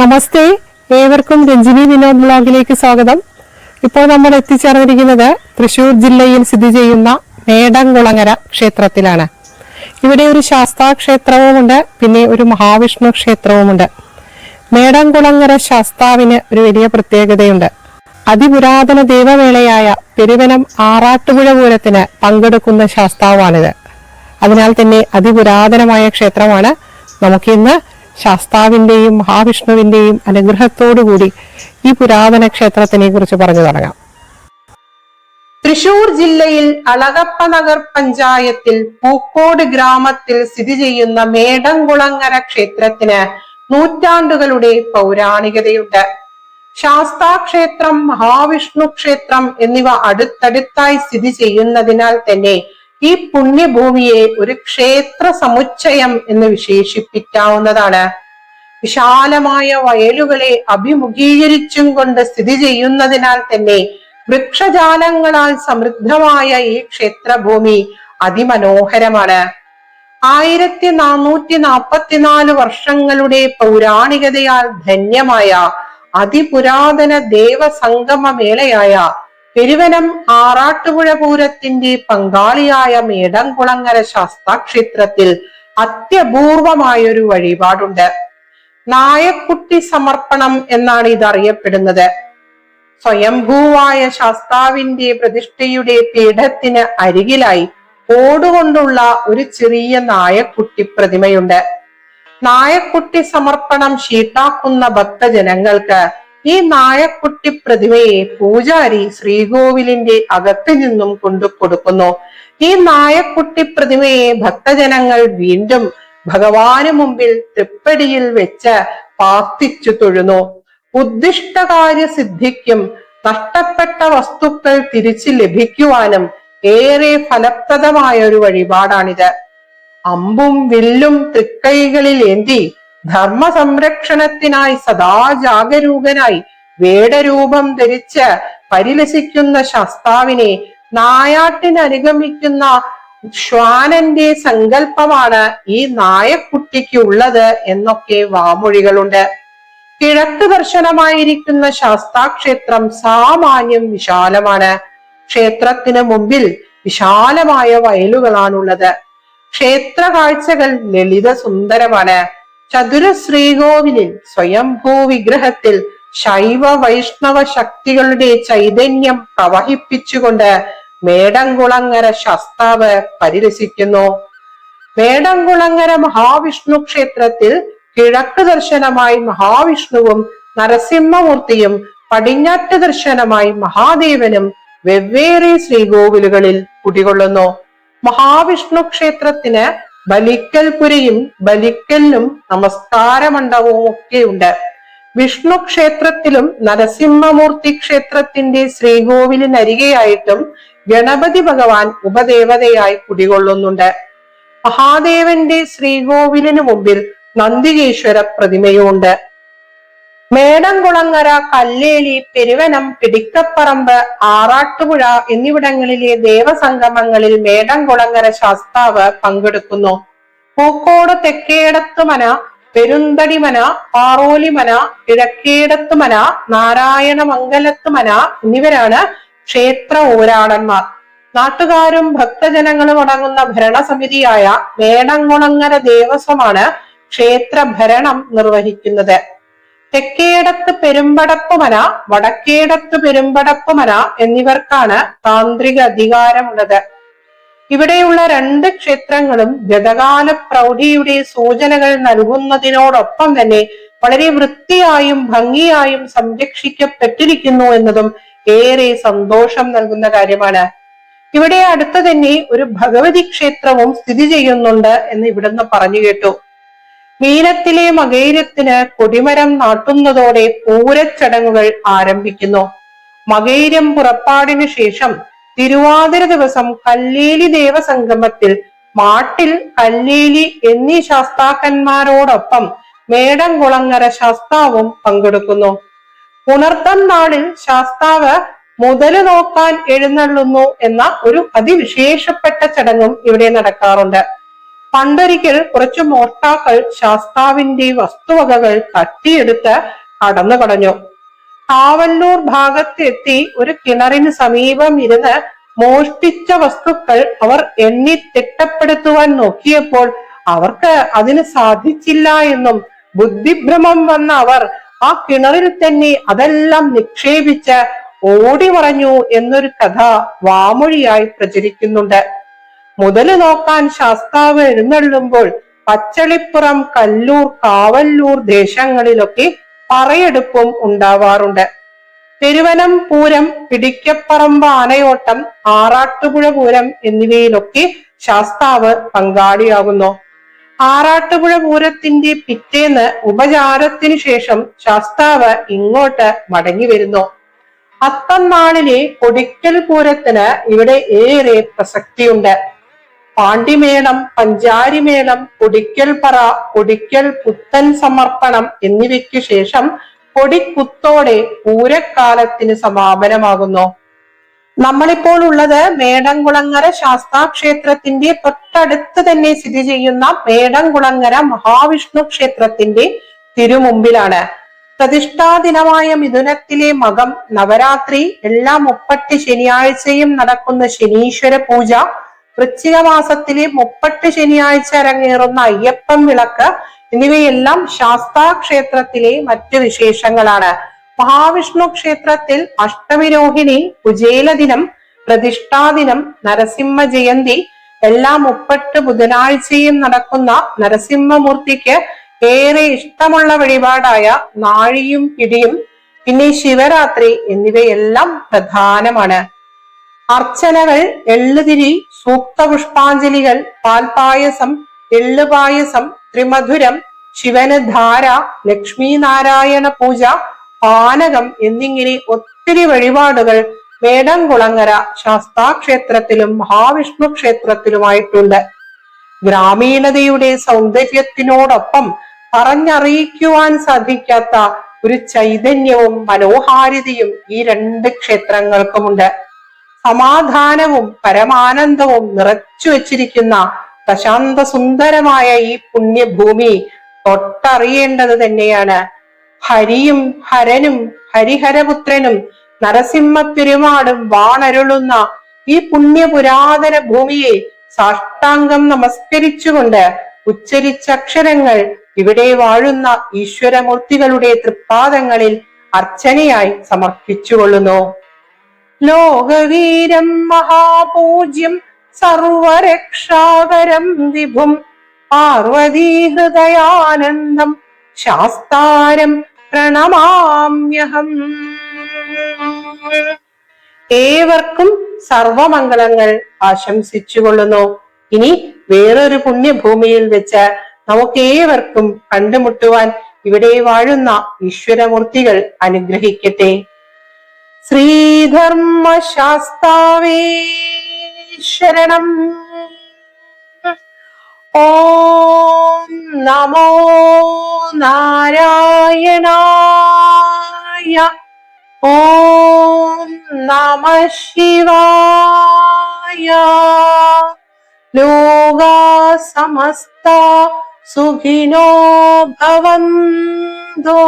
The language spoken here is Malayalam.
നമസ്തേ, ഏവർക്കും രഞ്ജിനി വിനോദ് ബ്ലോഗിലേക്ക് സ്വാഗതം. ഇപ്പോൾ നമ്മൾ എത്തിച്ചേർന്നിരിക്കുന്നത് തൃശൂർ ജില്ലയിൽ സ്ഥിതി ചെയ്യുന്ന മേടംകുളങ്ങര ക്ഷേത്രത്തിലാണ്. ഇവിടെ ഒരു ശാസ്താ ക്ഷേത്രവുമുണ്ട്, പിന്നെ ഒരു മഹാവിഷ്ണു ക്ഷേത്രവുമുണ്ട്. മേടംകുളങ്ങര ശാസ്താവിന് ഒരു വലിയ പ്രത്യേകതയുണ്ട്. അതിപുരാതന ദേവവേളയായ പെരുവനം ആറാട്ടുപുഴ പൂരത്തിന് പങ്കെടുക്കുന്ന ശാസ്താവാണിത്. അതിനാൽ തന്നെ അതിപുരാതനമായ ക്ഷേത്രമാണ്. നമുക്കിന്ന് ശാസ്താവിന്റെയും മഹാവിഷ്ണുവിന്റെയും അനുഗ്രഹത്തോടുകൂടി ഈ പുരാതന ക്ഷേത്രത്തിനെ കുറിച്ച് പറഞ്ഞു തുടങ്ങാം. തൃശൂർ ജില്ലയിൽ അളഗപ്പ നഗർ പഞ്ചായത്തിൽ പൂക്കോട് ഗ്രാമത്തിൽ സ്ഥിതി ചെയ്യുന്ന മേടംകുളങ്ങര ക്ഷേത്രത്തിന് നൂറ്റാണ്ടുകളുടെ പൗരാണികതയുണ്ട്. ശാസ്താ ക്ഷേത്രം, മഹാവിഷ്ണു ക്ഷേത്രം എന്നിവ അടുത്തടുത്തായി സ്ഥിതി ചെയ്യുന്നതിനാൽ തന്നെ ഈ പുണ്യഭൂമിയെ ഒരു ക്ഷേത്ര സമുച്ചയം എന്ന് വിശേഷിപ്പിക്കാവുന്നതാണ്. വിശാലമായ വയലുകളെ അഭിമുഖീകരിച്ചും കൊണ്ട് സ്ഥിതി ചെയ്യുന്നതിനാൽ തന്നെ വൃക്ഷജാലങ്ങളാൽ സമൃദ്ധമായ ഈ ക്ഷേത്രഭൂമി അതിമനോഹരമാണ്. 1444 വർഷങ്ങളുടെ പൗരാണികതയാൽ ധന്യമായ അതിപുരാതന ദേവസംഗമ മേളയായ പെരുവനം ആറാട്ടുപുഴ പൂരത്തിന്റെ പങ്കാളിയായ മേടംകുളങ്ങര ശാസ്താ ക്ഷേത്രത്തിൽ അത്യപൂർവമായൊരു വഴിപാടുണ്ട്. നായക്കുട്ടി സമർപ്പണം എന്നാണ് ഇത് അറിയപ്പെടുന്നത്. സ്വയംഭൂവായ ശാസ്താവിന്റെ പ്രതിഷ്ഠയുടെ പീഠത്തിന് അരികിലായി ഓടുകൊണ്ടുള്ള ഒരു ചെറിയ നായക്കുട്ടി പ്രതിമയുണ്ട്. നായക്കുട്ടി സമർപ്പണം ഷീട്ടാക്കുന്ന ഭക്തജനങ്ങൾക്ക് ഈ നായക്കുട്ടി പ്രതിമയെ പൂജാരി ശ്രീകോവിലിന്റെ അകത്ത് നിന്നും കൊണ്ടു കൊടുക്കുന്നു. ഈ നായക്കുട്ടി പ്രതിമയെ ഭക്തജനങ്ങൾ വീണ്ടും ഭഗവാന് മുമ്പിൽ തൃപ്പടിയിൽ വെച്ച് പ്രാർത്ഥിച്ചു തൊഴുന്നു. ഉദ്ദിഷ്ടകാര്യ സിദ്ധിക്കും നഷ്ടപ്പെട്ട വസ്തുക്കൾ തിരിച്ചു ലഭിക്കുവാനും ഏറെ ഫലപ്രദമായ ഒരു വഴിപാടാണിത്. അമ്പും വില്ലും തൃക്കൈകളിൽ ഏന്തി ധർമ്മ സംരക്ഷണത്തിനായി സദാ ജാഗരൂകനായി വേടരൂപം ധരിച്ച് പരിലസിക്കുന്ന ശാസ്താവിനെ നായാട്ടിനനുഗമിക്കുന്ന ശ്വാനന്റെ സങ്കല്പമാണ് ഈ നായക്കുട്ടിക്ക് ഉള്ളത് എന്നൊക്കെ വാമൊഴികളുണ്ട്. കിഴക്ക് ദർശനമായിരിക്കുന്ന ശാസ്താ ക്ഷേത്രം സാമാന്യം വിശാലമാണ്. ക്ഷേത്രത്തിന് മുമ്പിൽ വിശാലമായ വയലുകളാണുള്ളത്. ക്ഷേത്ര കാഴ്ചകൾ ലളിത സുന്ദരമാണ്. ചതുര ശ്രീകോവിലിൽ സ്വയംഭൂ വിഗ്രഹത്തിൽ ശൈവ വൈഷ്ണവ ശക്തികളുടെ ചൈതന്യം പ്രവഹിപ്പിച്ചുകൊണ്ട് മേടംകുളങ്ങര ശാസ്താവ് പരിരസിക്കുന്നു. മേടംകുളങ്ങര മഹാവിഷ്ണു ക്ഷേത്രത്തിൽ കിഴക്ക് ദർശനമായി മഹാവിഷ്ണുവും നരസിംഹമൂർത്തിയും പടിഞ്ഞാറ്റ് ദർശനമായി മഹാദേവനും വെവ്വേറെ ശ്രീകോവിലുകളിൽ കുടികൊള്ളുന്നു. മഹാവിഷ്ണു ക്ഷേത്രത്തിന് ബലിക്കൽപുരയും ബലിക്കലിനും നമസ്കാര മണ്ഡപവും ഒക്കെ ഉണ്ട്. വിഷ്ണു ക്ഷേത്രത്തിലും നരസിംഹമൂർത്തി ക്ഷേത്രത്തിന്റെ ശ്രീകോവിലിനരികെയായിട്ടും ഗണപതി ഭഗവാൻ ഉപദേവതയായി കുടികൊള്ളുന്നുണ്ട്. മഹാദേവന്റെ ശ്രീകോവിലിന് മുമ്പിൽ നന്ദികേശ്വര പ്രതിമയുമുണ്ട്. മേടംകുളങ്ങര, കല്ലേലി, പെരുവനം, പിടിക്കപ്പറമ്പ്, ആറാട്ടുപുഴ എന്നിവിടങ്ങളിലെ ദേവസംഗമങ്ങളിൽ മേടംകുളങ്ങര ശാസ്താവ് പങ്കെടുക്കുന്നു. പൂക്കോട് തെക്കേടത്തുമന, പെരുന്തടിമന, പാറോലിമന, കിഴക്കേടത്തുമന, നാരായണമംഗലത്തുമന എന്നിവരാണ് ക്ഷേത്ര ഊരാടന്മാർ. നാട്ടുകാരും ഭക്തജനങ്ങളും അടങ്ങുന്ന ഭരണസമിതിയായ മേടംകുളങ്ങര ദേവസ്വമാണ് ക്ഷേത്ര ഭരണം നിർവഹിക്കുന്നത്. തെക്കേടത്ത് പെരുമ്പടപ്പുമന, വടക്കേടത്ത് പെരുമ്പടപ്പുമന എന്നിവർക്കാണ് താന്ത്രിക അധികാരമുള്ളത്. ഇവിടെയുള്ള 2 ക്ഷേത്രങ്ങളും ഗതകാല പ്രൗഢിയുടെ സൂചനകൾ നൽകുന്നതിനോടൊപ്പം തന്നെ വളരെ വൃത്തിയായും ഭംഗിയായും സംരക്ഷിക്കപ്പെട്ടിരിക്കുന്നു എന്നതും ഏറെ സന്തോഷം നൽകുന്ന കാര്യമാണ്. ഇവിടെ അടുത്ത് തന്നെ ഒരു ഭഗവതി ക്ഷേത്രവും സ്ഥിതി ചെയ്യുന്നുണ്ട് എന്ന് ഇവിടുന്ന് പറഞ്ഞു കേട്ടു. മീനത്തിലെ മകൈര്യത്തിന് കൊടിമരം നാട്ടുന്നതോടെ പൂരച്ചടങ്ങുകൾ ആരംഭിക്കുന്നു. മകൈര്യം പുറപ്പാടിനു ശേഷം തിരുവാതിര ദിവസം കല്ലേലി ദേവസംഗമത്തിൽ മാട്ടിൽ, കല്ലേലി എന്നീ ശാസ്താക്കന്മാരോടൊപ്പം മേടംകുളങ്ങര ശാസ്താവും പങ്കെടുക്കുന്നു. ഉണർത്തം നാളിൽ ശാസ്താവ് മുതല് നോക്കാൻ എഴുന്നള്ളുന്നു എന്ന ഒരു അതിവിശേഷപ്പെട്ട ചടങ്ങും ഇവിടെ നടക്കാറുണ്ട്. പണ്ടൊരിക്കൽ കുറച്ചു മോഷ്ടാക്കൾ ശാസ്താവിന്റെ വസ്തുവകകൾ തട്ടിയെടുത്ത് കടന്നു കളഞ്ഞു. കാവല്ലൂർ ഭാഗത്തെത്തി ഒരു കിണറിന് സമീപം ഇരുന്ന് മോഷ്ടിച്ച വസ്തുക്കൾ അവർ എണ്ണി തിട്ടപ്പെടുത്തുവാൻ നോക്കിയപ്പോൾ അവർക്ക് അതിന് സാധിച്ചില്ല എന്നും ബുദ്ധിഭ്രമം വന്ന അവർ ആ കിണറിൽ തന്നെ അതെല്ലാം നിക്ഷേപിച്ച് ഓടി മറഞ്ഞു എന്നൊരു കഥ വാമൊഴിയായി പ്രചരിക്കുന്നുണ്ട്. മുതല് നോക്കാൻ ശാസ്താവ് എഴുന്നള്ളുമ്പോൾ പച്ചളിപ്പുറം, കല്ലൂർ, കാവല്ലൂർ ദേശങ്ങളിലൊക്കെ പറയെടുപ്പും ഉണ്ടാവാറുണ്ട്. പെരുവനം പൂരം, പിടിക്കപ്പറമ്പ് ആനയോട്ടം, ആറാട്ടുപുഴ പൂരം എന്നിവയിലൊക്കെ ശാസ്താവ് പങ്കാളിയാകുന്നു. ആറാട്ടുപുഴ പൂരത്തിന്റെ പിറ്റേന്ന് ഉപചാരത്തിനു ശേഷം ശാസ്താവ് ഇങ്ങോട്ട് മടങ്ങി വരുന്നു. അത്തന്നാളിലെ കൊടിക്കൽ പൂരത്തിന് ഇവിടെ ഏറെ പ്രസക്തിയുണ്ട്. പാണ്ടിമേളം, പഞ്ചാരിമേളം, കൊടിക്കൽപ്പറ, കൊടിക്കൽ പുത്തൻ സമർപ്പണം എന്നിവയ്ക്കു ശേഷം കൊടിക്കുത്തോടെ പൂരക്കാലത്തിന് സമാപനമാകുന്നു. നമ്മളിപ്പോൾ ഉള്ളത് മേടംകുളങ്ങര ശാസ്താക്ഷേത്രത്തിന്റെ തൊട്ടടുത്ത് തന്നെ സ്ഥിതി ചെയ്യുന്ന മേടംകുളങ്ങര മഹാവിഷ്ണു ക്ഷേത്രത്തിന്റെ തിരുമുമ്പിലാണ്. പ്രതിഷ്ഠാ ദിനമായ മിഥുനത്തിലെ മകം നവരാത്രി, എല്ലാ 30 ശനിയാഴ്ചയും നടക്കുന്ന ശനീശ്വര പൂജ, വൃശ്ചിക മാസത്തിലെ 30 ശനിയാഴ്ച അരങ്ങേറുന്ന അയ്യപ്പൻ വിളക്ക് എന്നിവയെല്ലാം ശാസ്താക്ഷേത്രത്തിലെ മറ്റു വിശേഷങ്ങളാണ്. മഹാവിഷ്ണു ക്ഷേത്രത്തിൽ അഷ്ടമിരോഹിണി, കുചേല ദിനം, പ്രതിഷ്ഠാദിനം, നരസിംഹ ജയന്തി, എല്ലാ 30 ബുധനാഴ്ചയും നടക്കുന്ന നരസിംഹമൂർത്തിക്ക് ഏറെ ഇഷ്ടമുള്ള വഴിപാടായ നാഴിയും പിടിയും, പിന്നെ ശിവരാത്രി എന്നിവയെല്ലാം പ്രധാനമാണ്. അർച്ചനകൾ, എള്ളുതിരി, സൂക്ത പുഷ്പാഞ്ജലികൾ, പാൽപായസം, എള്ളുപായസം, ത്രിമധുരം, ശിവന് ധാര, ലക്ഷ്മി നാരായണ പൂജ, പാനകം എന്നിങ്ങനെ ഒത്തിരി വഴിപാടുകൾ മേടംകുളങ്ങര ശാസ്താക്ഷേത്രത്തിലും മഹാവിഷ്ണു ക്ഷേത്രത്തിലുമായിട്ടുണ്ട്. ഗ്രാമീണതയുടെ സൗന്ദര്യത്തിനോടൊപ്പം പറഞ്ഞറിയിക്കുവാൻ സാധിക്കാത്ത ഒരു ചൈതന്യവും മനോഹാരിതയും ഈ 2 ക്ഷേത്രങ്ങൾക്കുമുണ്ട്. സമാധാനവും പരമാനന്ദവും നിറച്ചു വച്ചിരിക്കുന്ന പ്രശാന്ത സുന്ദരമായ ഈ പുണ്യഭൂമി തൊട്ടറിയേണ്ടത് തന്നെയാണ്. ഹരിയും ഹരനും ഹരിഹരപുത്രനും നരസിംഹ പെരുമാടും വാണരുളുന്ന ഈ പുണ്യപുരാതന ഭൂമിയെ സാഷ്ടാംഗം നമസ്കരിച്ചുകൊണ്ട് ഉച്ചരിച്ച അക്ഷരങ്ങൾ ഇവിടെ വാഴുന്ന ഈശ്വരമൂർത്തികളുടെ തൃപ്പാദങ്ങളിൽ അർച്ചനയായി സമർപ്പിച്ചുകൊള്ളുന്നു. ലോകവീരം മഹാപൂജ്യം സർവരക്ഷാകരം വിഭും പാർവതീഹൃദയാനന്ദം ശാസ്താരം പ്രണമാമ്യഹം. ഏവർക്കും സർവമംഗളങ്ങൾ ആശംസിച്ചുകൊള്ളുന്നു. ഇനി വേറൊരു പുണ്യഭൂമിയിൽ വെച്ച് നമുക്ക് ഏവർക്കും കണ്ടുമുട്ടുവാൻ ഇവിടെ വാഴുന്ന ഈശ്വരമൂർത്തികൾ അനുഗ്രഹിക്കട്ടെ. ശ്രീധർമ്മശാസ്താവേ ശരണം. ഓം നമോ നാരായണായ. ഓം നമഃ ശിവായ. ലോകാ സമസ്ത സുഖിനോ ഭവന്തോ.